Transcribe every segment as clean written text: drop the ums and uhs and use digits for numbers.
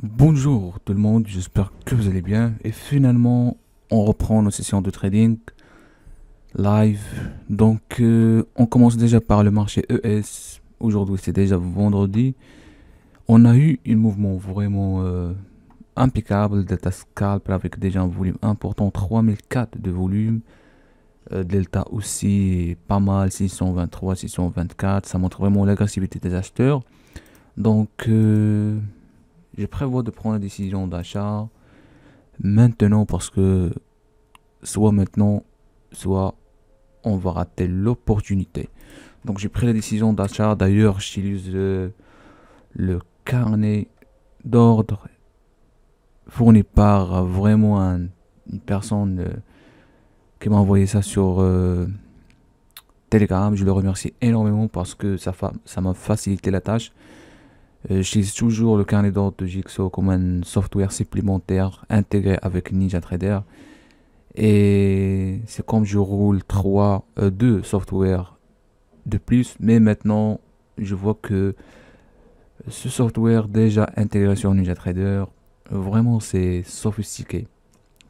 Bonjour tout le monde, j'espère que vous allez bien. Et finalement, on reprend nos sessions de trading live. On commence déjà par le marché ES. Aujourd'hui, c'est déjà vendredi. On a eu un mouvement vraiment impeccable. Delta Scalp avec déjà un volume important, 3004 de volume. Delta aussi pas mal, 623, 624. Ça montre vraiment l'agressivité des acheteurs. Donc, je prévois de prendre la décision d'achat maintenant parce que soit maintenant, soit on va rater l'opportunité. Donc j'ai pris la décision d'achat. D'ailleurs, j'utilise le carnet d'ordre fourni par vraiment une personne qui m'a envoyé ça sur Telegram. Je le remercie énormément parce que ça m'a facilité la tâche. J'utilise toujours le carnet d'ordre de Jigsaw comme un software supplémentaire intégré avec NinjaTrader. Et c'est comme je roule deux softwares de plus, mais maintenant je vois que ce software déjà intégré sur NinjaTrader, vraiment c'est sophistiqué.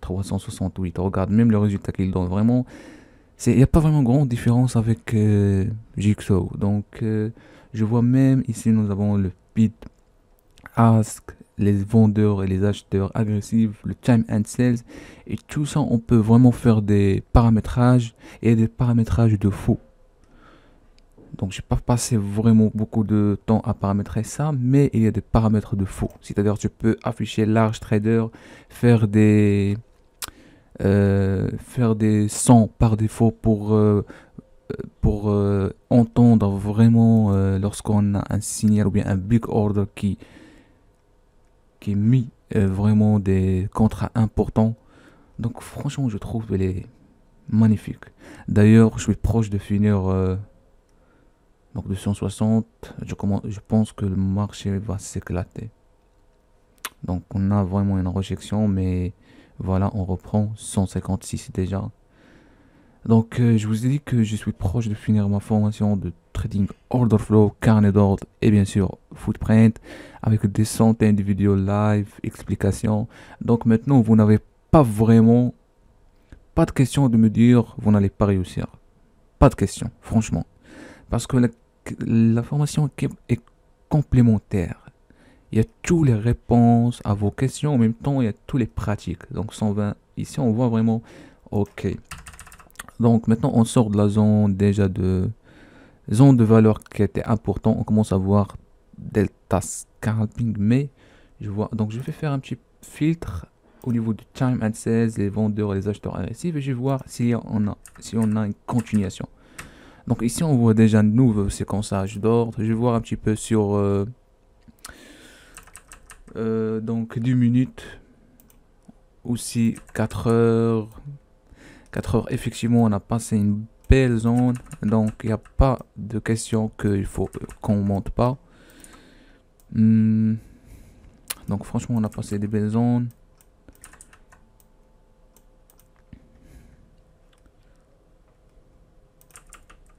368, regarde même le résultat qu'il donne, vraiment, il n'y a pas vraiment grande différence avec Jigsaw. Je vois même ici nous avons le bid ask, les vendeurs et les acheteurs agressifs, le time and sales, et tout ça, on peut vraiment faire des paramétrages et des paramétrages de faux. Donc, j'ai pas passé vraiment beaucoup de temps à paramétrer ça, mais il y a des paramètres de faux. C'est-à-dire, tu peux afficher large trader, faire faire des sons par défaut pour entendre vraiment lorsqu'on a un signal ou bien un big order qui mis vraiment des contrats importants. Donc franchement, je trouve qu'elle est magnifique. D'ailleurs, je suis proche de finir donc 260. Je pense que le marché va s'éclater. Donc on a vraiment une rejection, mais voilà, on reprend 156 déjà. Donc je vous ai dit que je suis proche de finir ma formation de trading order flow, carnet d'ordre et bien sûr footprint avec des centaines de vidéos live, explications. Donc maintenant vous n'avez pas vraiment, pas de question de me dire vous n'allez pas réussir. Pas de question, franchement. Parce que la formation est complémentaire. Il y a toutes les réponses à vos questions, en même temps il y a tous les pratiques. Donc 120, ici on voit vraiment, ok. Donc maintenant on sort de la zone déjà de zone de valeur qui était important. On commence à voir delta scalping, mais je vois. Donc je vais faire un petit filtre au niveau du time and sales, les vendeurs et les acheteurs agressifs, et je vais voir si on a une continuation. Donc ici on voit déjà un nouveau séquençage d'ordre. Je vais voir un petit peu sur donc 10 minutes, aussi 4 heures. 4 heures, effectivement, on a passé une belle zone. Donc, il n'y a pas de question qu'il faut qu'on monte pas. Hmm, Donc, franchement, on a passé des belles zones.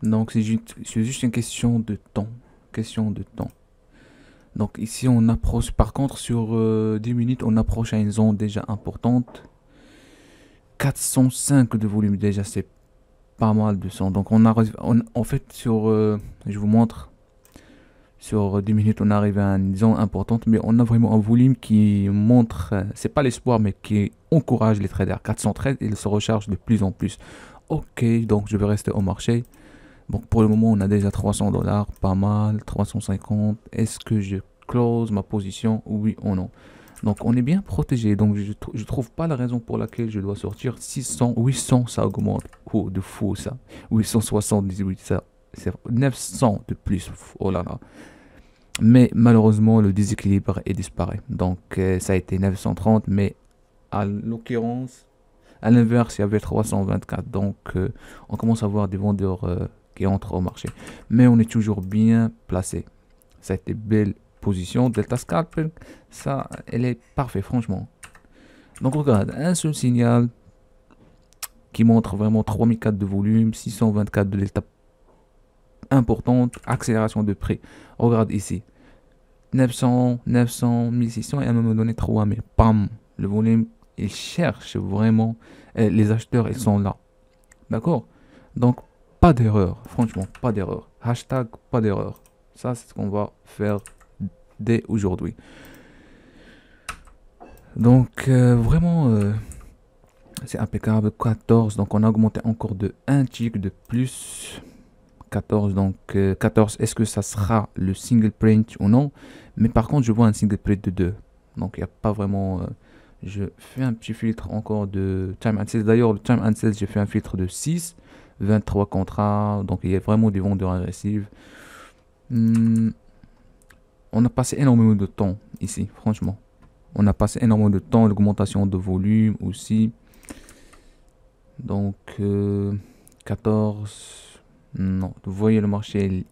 Donc, c'est juste une question de temps. Question de temps. Donc, ici, on approche, par contre, sur 10 minutes, on approche à une zone déjà importante. 405 de volume, déjà, c'est pas mal de son. Donc, en fait, je vous montre. Sur 10 minutes, on arrive à une zone importante, mais on a vraiment un volume qui montre, c'est pas l'espoir, mais qui encourage les traders. 413, ils se rechargent de plus en plus. Ok, donc je vais rester au marché. Donc pour le moment, on a déjà 300 dollars, pas mal, 350. Est-ce que je close ma position, oui ou non? Donc on est bien protégé, donc je trouve pas la raison pour laquelle je dois sortir. 600, 800, ça augmente. Oh, de fou ça. 878, ça. C'est 900 de plus. Oh là là. Mais malheureusement, le déséquilibre est disparu. Donc, ça a été 930, mais à l'occurrence, à l'inverse, il y avait 324. Donc, on commence à voir des vendeurs qui entrent au marché. Mais on est toujours bien placé. Ça a été belle position. Delta Scalpel, ça, elle est parfaite, franchement. Donc, regarde, un seul signal qui montre vraiment 3004 de volume, 624 de delta importante, accélération de prix. Regarde ici. 900, 900, 1600 et à un moment donné 3000. Pam! Le volume, il cherche vraiment. Les acheteurs, ils sont là. D'accord? Donc, pas d'erreur. Franchement, pas d'erreur. Hashtag pas d'erreur. Ça, c'est ce qu'on va faire dès aujourd'hui. Donc, vraiment, c'est impeccable. 14. Donc, on a augmenté encore de 1 tick de plus. 14. Donc, 14. Est-ce que ça sera le single print ou non? Mais par contre, je vois un single print de 2. Donc, il n'y a pas vraiment. Je fais un petit filtre encore de time and sales. D'ailleurs, le time and sales, j'ai fait un filtre de 6. 23 contrats. Donc, il y a vraiment des vendeurs agressifs. On a passé énormément de temps ici, franchement. On a passé énormément de temps. L'augmentation de volume aussi. Donc, 14. Non, vous voyez le marché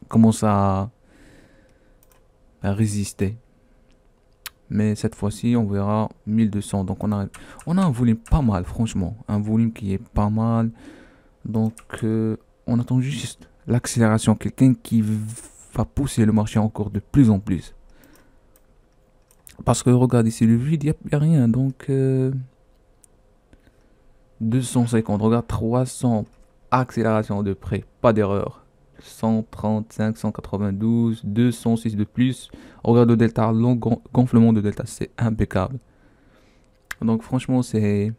commence à résister. Mais cette fois-ci, on verra 1200. Donc, on a un volume pas mal, franchement. Un volume qui est pas mal. Donc, on attend juste l'accélération. Quelqu'un qui va pousser le marché encore de plus en plus. Parce que regarde ici le vide, il n'y a rien. Donc, 250. Regarde 300. Accélération de près. Pas d'erreur. 135, 192, 206 de plus. Regarde le delta, long gonflement de delta, c'est impeccable. Donc franchement, c'est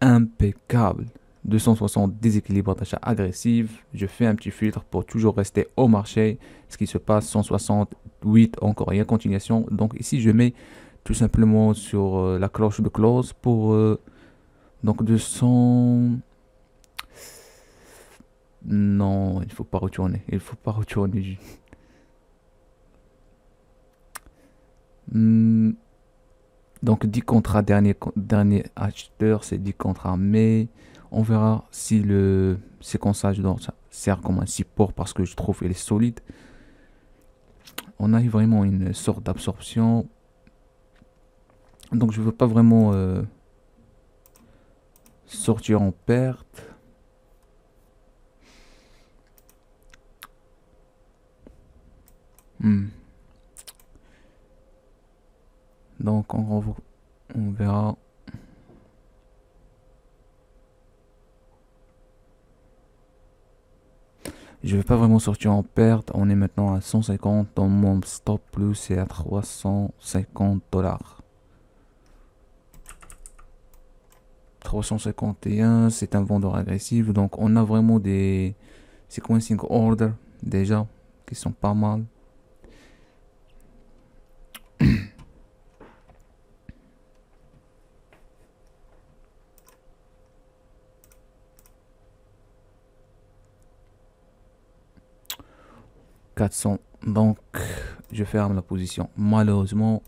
impeccable. 260 déséquilibre d'achat agressif. Je fais un petit filtre pour toujours rester au marché. Ce qui se passe, 168, encore rien, continuation. Donc ici, je mets tout simplement sur la cloche de close pour donc 200. Non, il faut pas retourner. Il faut pas retourner. Hmm, Donc 10 contrats, dernier acheteur, c'est 10 contrats. Mais on verra si le séquençage ça sert comme un support parce que je trouve qu'il est solide. On a eu vraiment une sorte d'absorption. Donc je veux pas vraiment sortir en perte. Donc on verra. Je vais pas vraiment sortir en perte. On est maintenant à 150. Dans mon stop plus, c'est à 350 $. 351, c'est un vendeur agressif. Donc on a vraiment des sequencing order déjà qui sont pas mal. Donc je ferme la position. Malheureusement,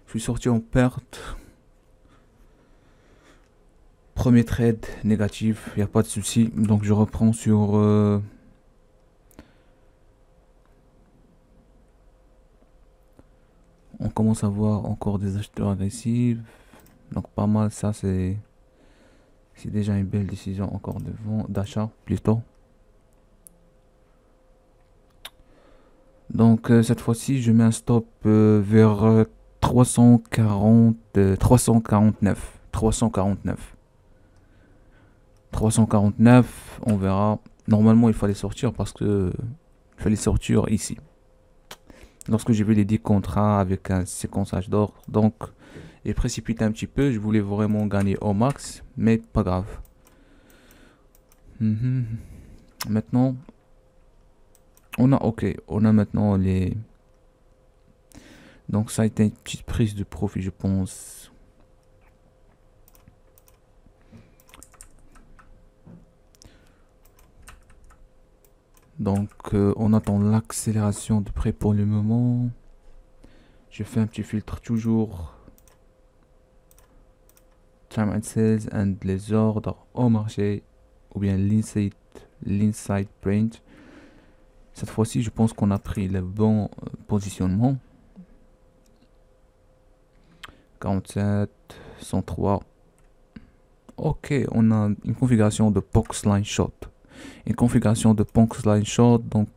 je suis sorti en perte. Premier trade négatif, il n'y a pas de souci. Donc je reprends sur on commence à voir encore des acheteurs agressifs. Donc pas mal, ça c'est déjà une belle décision encore d'achat plutôt. Donc cette fois-ci, je mets un stop vers 349. 349, on verra. Normalement, il fallait sortir parce que il fallait sortir ici. Lorsque j'ai vu les 10 contrats avec un séquençage d'or, donc il précipite un petit peu. Je voulais vraiment gagner au max, mais pas grave. Maintenant, on a maintenant les. Donc ça a été une petite prise de profit, je pense. Donc on attend l'accélération de près pour le moment. Je fais un petit filtre toujours. Time and sales and les ordres au marché. Ou bien l'inside print. Cette fois-ci, je pense qu'on a pris le bon positionnement. 47, 103. Ok, on a une configuration de box line short. Une configuration de box line short, donc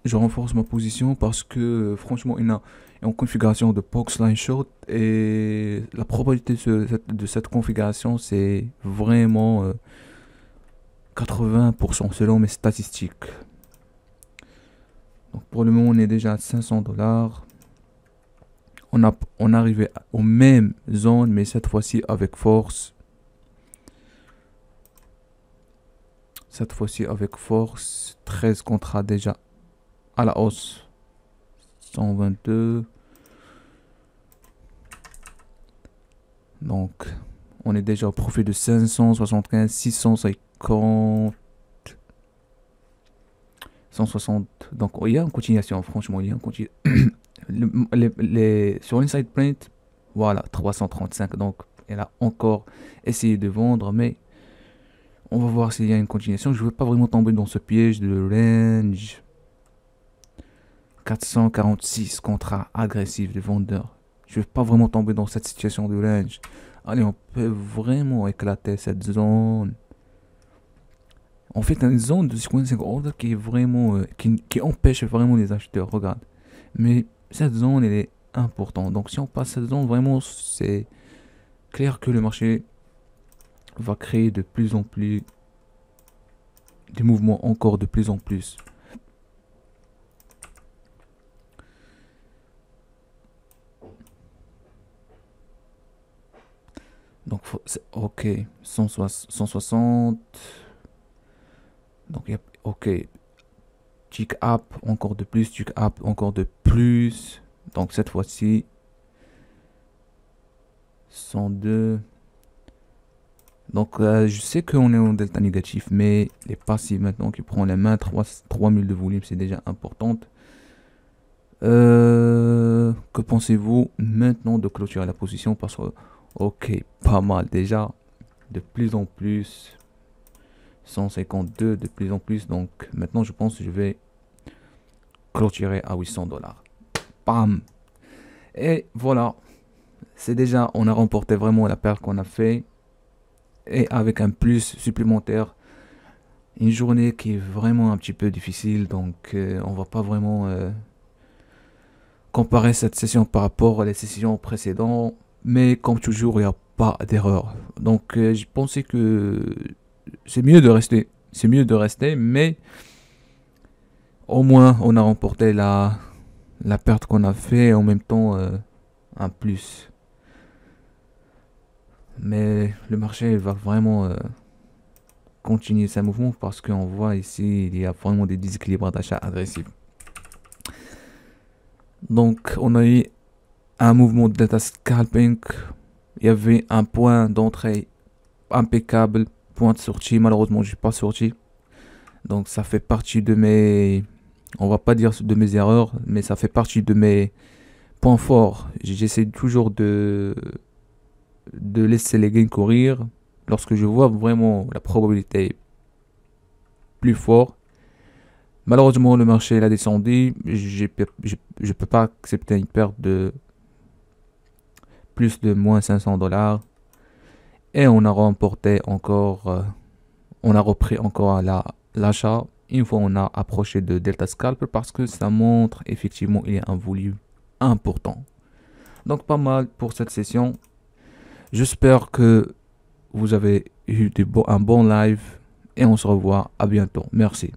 je renforce ma position parce que franchement, il a en configuration de box line short et la probabilité de cette configuration, c'est vraiment 80% selon mes statistiques. Donc pour le moment, on est déjà à 500 $. On est arrivé aux mêmes zones, mais cette fois-ci avec force. Cette fois-ci avec force. 13 contrats déjà à la hausse. 122. Donc, on est déjà au profit de 575, 650, 160. Donc, il y a une continuation, franchement, il y a une continuation. Sur l'inside print, voilà, 335. Donc, elle a encore essayé de vendre, mais on va voir s'il y a une continuation. Je ne veux pas vraiment tomber dans ce piège de range. 446 contrats agressifs de vendeurs. Je ne veux pas vraiment tomber dans cette situation de range. Allez, on peut vraiment éclater cette zone. En fait, une zone de sequencing order qui est vraiment, qui empêche vraiment les acheteurs. Regarde. Mais cette zone, elle est importante. Donc, si on passe cette zone, vraiment, c'est clair que le marché va créer de plus en plus des mouvements encore de plus en plus. Donc, ok, 160. Donc, ok, tick up, encore de plus, tick up, encore de plus. Donc, cette fois-ci, 102. Donc, je sais qu'on est en delta négatif, mais les passifs maintenant qui prend les mains, 3000 de volume, c'est déjà importante. Que pensez-vous maintenant de clôturer la position? Parce que, ok, pas mal déjà, de plus en plus. 152 de plus en plus. Donc, maintenant, je pense que je vais clôturer à 800 $. Bam! Et voilà, c'est déjà, on a remporté vraiment la perte qu'on a fait. Et avec un plus supplémentaire, une journée qui est vraiment un petit peu difficile. Donc, on va pas vraiment comparer cette session par rapport à les sessions précédentes. Mais comme toujours, il n'y a pas d'erreur. Donc, j'ai pensé que c'est mieux de rester. C'est mieux de rester, mais au moins, on a remporté la perte qu'on a fait et en même temps un plus. Mais le marché va vraiment continuer sa mouvement parce qu'on voit ici, il y a vraiment des déséquilibres d'achat agressifs. Donc, on a eu un mouvement de data scalping. Il y avait un point d'entrée impeccable, point de sortie. Malheureusement, je n'ai pas sorti. Donc, ça fait partie de mes... On va pas dire de mes erreurs, mais ça fait partie de mes points forts. J'essaie toujours de laisser les gains courir lorsque je vois vraiment la probabilité plus forte. Malheureusement, le marché l'a descendu. Je peux pas accepter une perte de plus de moins 500 $. Et on a remporté encore, on a repris encore l'achat une fois on a approché de Delta Scalper parce que ça montre effectivement il y a un volume important. Donc pas mal pour cette session. J'espère que vous avez eu un bon live et on se revoit à bientôt. Merci.